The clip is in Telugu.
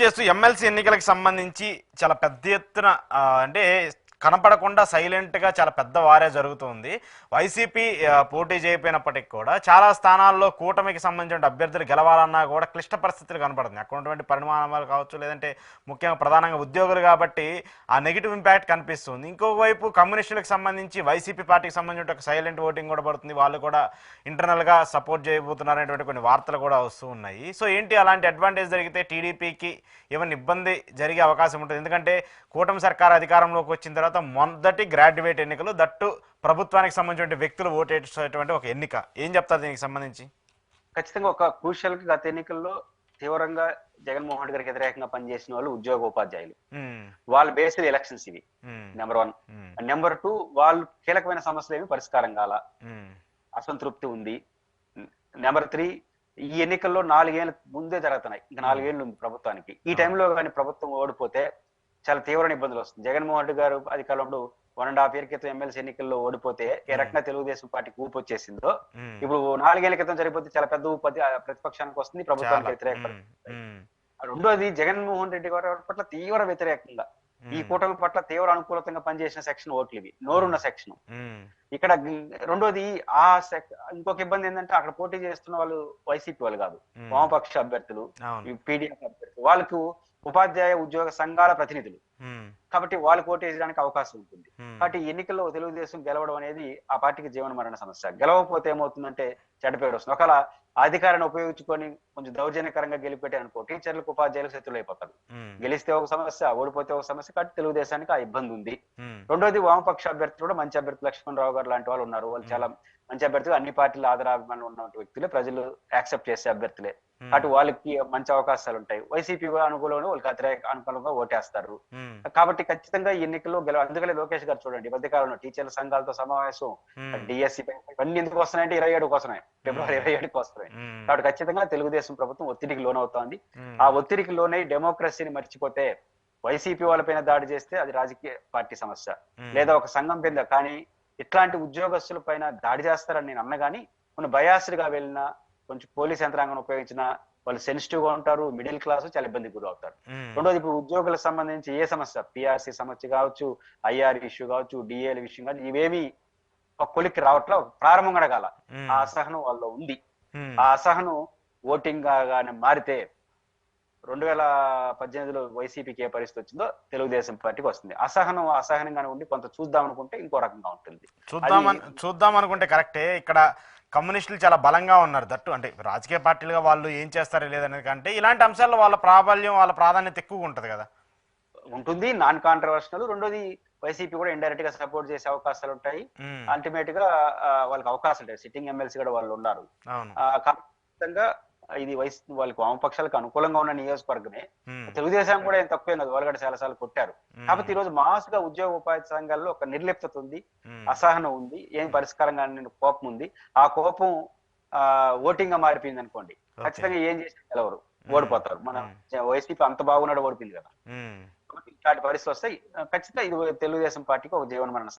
చేస్తూ ఎమ్మెల్సీ ఎన్నికలకు సంబంధించి చాలా పెద్ద ఎత్తున అంటే కనపడకుండా సైలెంట్గా చాలా పెద్ద వారే జరుగుతుంది. వైసీపీ పోటీ చేయకపోయినప్పటికీ కూడా చాలా స్థానాల్లో కూటమికి సంబంధించిన అభ్యర్థులు గెలవాలన్నా కూడా క్లిష్ట పరిస్థితులు కనపడుతుంది. అక్కడ ఉన్నటువంటి పరిమాణాలు కావచ్చు, లేదంటే ముఖ్యంగా ప్రధానంగా ఉద్యోగులు కాబట్టి ఆ నెగిటివ్ ఇంపాక్ట్ కనిపిస్తుంది. ఇంకోవైపు కమ్యూనిస్టులకు సంబంధించి వైసీపీ పార్టీకి సంబంధించిన ఒక సైలెంట్ ఓటింగ్ కూడా పడుతుంది. వాళ్ళు కూడా ఇంటర్నల్గా సపోర్ట్ చేయబోతున్నారనేటువంటి కొన్ని వార్తలు కూడా వస్తూ ఉన్నాయి. సో ఏంటి అలాంటి అడ్వాంటేజ్ జరిగితే టీడీపీకి ఏమైనా ఇబ్బంది జరిగే అవకాశం ఉంటుంది? ఎందుకంటే కూటమి సర్కార్ అధికారంలోకి వచ్చిన తర్వాత మొదటి గ్రాడ్యుయేట్ ఎన్నికలు, దట్టు ప్రభుత్వానికి సంబంధించిన వ్యక్తులు ఓటేసేటువంటి ఒక ఎన్నిక. ఏం చెప్తారు దీనికి సంబంధించి? ఖచ్చితంగా ఒక క్రూషియల్ గత ఎన్నికల్లో తీవ్రంగా జగన్మోహన్ రెడ్డి గారికి వ్యతిరేకంగా పనిచేసిన వాళ్ళు ఉద్యోగ ఉపాధ్యాయులు. వాళ్ళ బేస్డ్ ఎలక్షన్స్ ఇవి. నెంబర్ 1. నెంబర్ 2, వాళ్ళు కీలకమైన సమస్యలు ఏమి పరిష్కారం కాల, అసంతృప్తి ఉంది. నెంబర్ 3, ఈ ఎన్నికల్లో 4 ఏళ్ళు ముందే జరుగుతున్నాయి. ఇంకా 4 ఏళ్ళు ఉంది ప్రభుత్వానికి. ఈ టైంలో కానీ ప్రభుత్వం ఓడిపోతే చాలా తీవ్రమైన ఇబ్బందులు వస్తుంది. జగన్మోహన్ రెడ్డి గారు అధికారంలో 1.5 year క్రితం ఎమ్మెల్సీ ఎన్నికల్లో ఓడిపోతే ఏ రకంగా తెలుగుదేశం పార్టీకి ఊపు వచ్చేసిందో, ఇప్పుడు 4 ఏళ్ల క్రితం జరిగిపోతే చాలా పెద్ద ఊపు ప్రతిపక్షానికి వస్తుంది, ప్రభుత్వానికి వ్యతిరేకంగా. రెండోది, జగన్మోహన్ రెడ్డి గారి పట్ల తీవ్ర వ్యతిరేకంగా ఈ కూటమి పట్ల తీవ్ర అనుకూలతంగా పనిచేసిన సెక్షన్ ఓట్లు ఇవి, నోరున్న సెక్షన్. ఇక్కడ రెండోది ఇంకొక ఇబ్బంది ఏంటంటే అక్కడ పోటీ చేస్తున్న వాళ్ళు వైసీపీ వాళ్ళు కాదు, వామపక్ష అభ్యర్థులు, పీడీఎఫ్ అభ్యర్థులు. వాళ్ళకు ఉపాధ్యాయ ఉద్యోగ సంఘాల ప్రతినిధులు కాబట్టి వాళ్ళు పోటీ చేయడానికి అవకాశం ఉంటుంది. కాబట్టి ఎన్నికల్లో తెలుగుదేశం గెలవడం అనేది ఆ పార్టీకి జీవన మరణ సమస్య. గెలవకపోతే ఏమవుతుందంటే చెడ్డ పేరు వస్తుంది. ఒకవేళ అధికారాన్ని ఉపయోగించుకొని కొంచెం దౌర్జన్యకరంగా గెలిపెట్టారనుకో, టీచర్లకు ఉపాధ్యాయులకు శత్రులు అయిపోతారు. గెలిస్తే ఒక సమస్య, ఓడిపోతే ఒక సమస్య. కాబట్టి తెలుగుదేశానికి ఆ ఇబ్బంది ఉంది. రెండోది, వామపక్ష అభ్యర్థులు కూడా మంచి అభ్యర్థులు, లక్ష్మణరావు గారు లాంటి వాళ్ళు ఉన్నారు. వాళ్ళు చాలా మంచి అభ్యర్థులు, అన్ని పార్టీల ఆదరాభిమానులు ఉన్న వ్యక్తులే, ప్రజలు యాక్సెప్ట్ చేసే అభ్యర్థులే. అటు వాళ్ళకి మంచి అవకాశాలు ఉంటాయి. వైసీపీ అనుకూలంగా వాళ్ళకి అనుకూలంగా ఓటేస్తారు. కాబట్టి ఖచ్చితంగా ఈ ఎన్నికల్లో అందుకనే లోకేష్ గారు చూడండి, మధ్యకాలంలో టీచర్ల సంఘాలతో సమావేశం, డిఎస్సి ఇవన్నీ ఎందుకు వస్తున్నాయంటే 27కు వస్తున్నాయి, February 27కు వస్తున్నాయి. కాబట్టి ఖచ్చితంగా తెలుగుదేశం ప్రభుత్వం ఒత్తిడికి లోనవుతోంది. ఆ ఒత్తిడికి లోనై డెమోక్రసీని మర్చిపోతే, వైసీపీ వాళ్ళపైన దాడి చేస్తే అది రాజకీయ పార్టీ సమస్య, లేదా ఒక సంఘం కింద. కానీ ఇట్లాంటి ఉద్యోగస్తుల పైన దాడి చేస్తారని నేను అన్నగాని, కొన్ని బయాస్డ్ గా వెళ్ళినా, కొంచెం పోలీస్ యంత్రాంగం ఉపయోగించిన వాళ్ళు సెన్సిటివ్ గా ఉంటారు, మిడిల్ క్లాస్ చాలా ఇబ్బంది గురి అవుతారు. రెండోది, ఇప్పుడు ఉద్యోగులకు సంబంధించి ఏ సమస్య, పిఆర్సీ సమస్య కావచ్చు, ఐఆర్ ఇష్యూ కావచ్చు, డిఏల విషయం కావచ్చు, ఇవేమి ఒక కొలిక్కి రావట్లా, ప్రారంభం అడగాల. ఆ అసహనం వాళ్ళలో ఉంది. ఆ అసహనం ఓటింగ్ గానే మారితే 2018లో వైసీపీకి ఏ పరిస్థితి వచ్చిందో తెలుగుదేశం పార్టీకి వస్తుంది. అసహనంగానే ఉండి కొంత చూద్దాం అనుకుంటే ఇంకో రకంగా ఉంటుంది. చూద్దాం అనుకుంటే కరెక్టే. ఇక్కడ కమ్యూనిస్టులు చాలా బలంగా ఉన్నారు. దట్టు అంటే రాజకీయ పార్టీలుగా వాళ్ళు ఏం చేస్తారో లేదనేది కంటే ఇలాంటి అంశాల్లో వాళ్ళ ప్రాబల్యం, వాళ్ళ ప్రాధాన్యత ఎక్కువగా ఉంటది కదా. ఉంటుంది, నాన్ కాంట్రవర్షనల్. రెండోది, వైసీపీ కూడా ఇండైరెక్ట్ గా సపోర్ట్ చేసే అవకాశాలు ఉంటాయి. అల్టిమేట్ గా వాళ్ళకి అవకాశం ఉంటాయి. సిట్టింగ్ ఎమ్మెల్సీ కూడా వాళ్ళు ఉన్నారు. ఖచ్చితంగా ఇది వాళ్ళకి వామపక్షాలకు అనుకూలంగా ఉన్న నియోజకవర్గమే. తెలుగుదేశం కూడా ఏం తక్కువే కాదు, వాళ్ళు కూడా చాలా సార్లు కొట్టారు. కాబట్టి ఈ రోజు మాస్ గా ఉద్యోగ ఉపాధి సంఘాల్లో ఒక నిర్లిప్తత ఉంది, అసహనం ఉంది, ఏం పరిష్కారంగా కోపం ఉంది. ఆ కోపం ఓటింగ్ గా మారిపోయింది అనుకోండి, ఖచ్చితంగా ఏం చేసినా గెలవరు, ఓడిపోతారు. మన వైసీపీ అంత బాగున్నాడు, ఓడిపోయింది కదా. ఇట్లాంటి పరిస్థితి వస్తాయి. ఖచ్చితంగా ఇది తెలుగుదేశం పార్టీకి ఒక జీవన మరణ